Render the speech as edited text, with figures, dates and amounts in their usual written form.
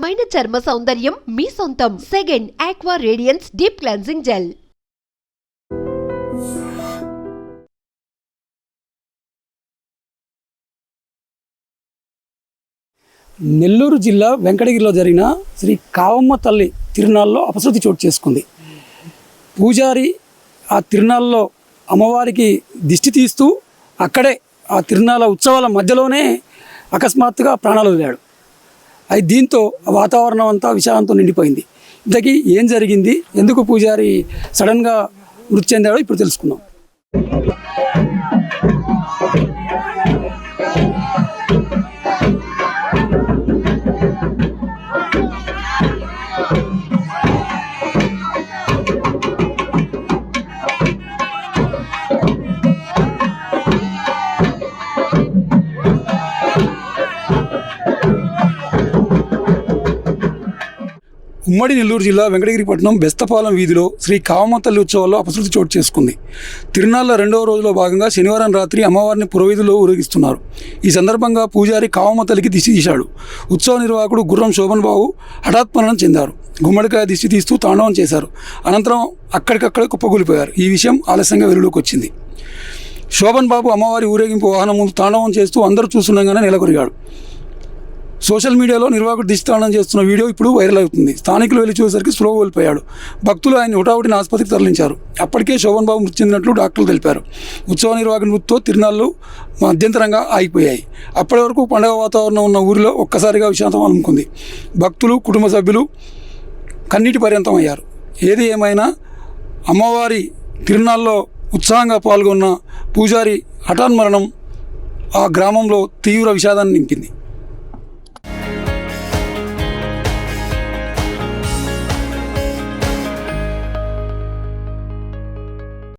అందమైన చర్మ సౌందర్యం మీ సొంతం. Second aqua radiance deep cleansing gel. Nellore జిల్లా వెంకటగిరిలో జరిగిన శ్రీ కావమ్మ తల్లి తిరునాళ్ళలో అపశృతి చోటు చేసుకుంది. పూజారి ఆ తిరునాళ్ళలో అమ్మవారికి దిష్టి తీస్తూ అక్కడే ఆ తిరునాళ్ళ ఉత్సవాల మధ్యలోనే అకస్మాత్తుగా ప్రాణాలు వదిలాడు. అది దీంతో వాతావరణం అంతా విషాదంతో నిండిపోయింది. ఇంతకీ ఏం జరిగింది, ఎందుకు పూజారి సడన్గా మృతి చెందాడో ఇప్పుడు తెలుసుకుందాం. ఉమ్మడి నెల్లూరు జిల్లా వెంకటగిరి పట్టణం బెస్తపాలెం వీధిలో శ్రీ కావమ్మ తల్లి ఉత్సవాల్లో అపశృతి చోటు చేసుకుంది. తిరునాళ్ళ రెండవ రోజులో భాగంగా శనివారం రాత్రి అమ్మవారిని పురోహితుల్లో ఊరేగిస్తున్నారు. ఈ సందర్భంగా పూజారి కావమ్మ తల్లికి దిష్టి తీశాడు. ఉత్సవ నిర్వాహకుడు గుర్రం శోభన్ బాబు హఠాత్మరణం చెందారు. గుమ్మడికాయ దిష్టి తీస్తూ తాండవం చేశారు. అనంతరం అక్కడికక్కడే కుప్పకూలిపోయారు. ఈ విషయం ఆలస్యంగా వెలుగులోకి వచ్చింది. శోభన్ బాబు అమ్మవారి ఊరేగింపు వాహనం ముందు తాండవం చేస్తూ అందరూ చూస్తుండగానే నెలకొరిగాడు. సోషల్ మీడియాలో నిర్వాహకుడు దిష్టితాండవం చేస్తున్న వీడియో ఇప్పుడు వైరల్ అవుతుంది. స్థానికులు వెళ్ళి చూసేసరికి స్లో కోల్పోయాడు. భక్తులు ఆయన హుటాహుటిని ఆసుపత్రికి తరలించారు. అప్పటికే శోభన్ బాబు మృతి చెందినట్లు డాక్టర్లు తెలిపారు. ఉత్సవ నిర్వాహకుడి మృతితో తిరునాళ్ళు మధ్యంతరంగా ఆగిపోయాయి. అప్పటి వరకు పండుగ వాతావరణం ఉన్న ఊరిలో ఒక్కసారిగా విషాదం అలుముకుంది. భక్తులు, కుటుంబ సభ్యులు కన్నీటి పర్యంతం అయ్యారు. ఏది ఏమైనా అమ్మవారి తిరునాళ్ళలో ఉత్సాహంగా పాల్గొన్న పూజారి హఠాన్మరణం ఆ గ్రామంలో తీవ్ర విషాదాన్ని నింపింది.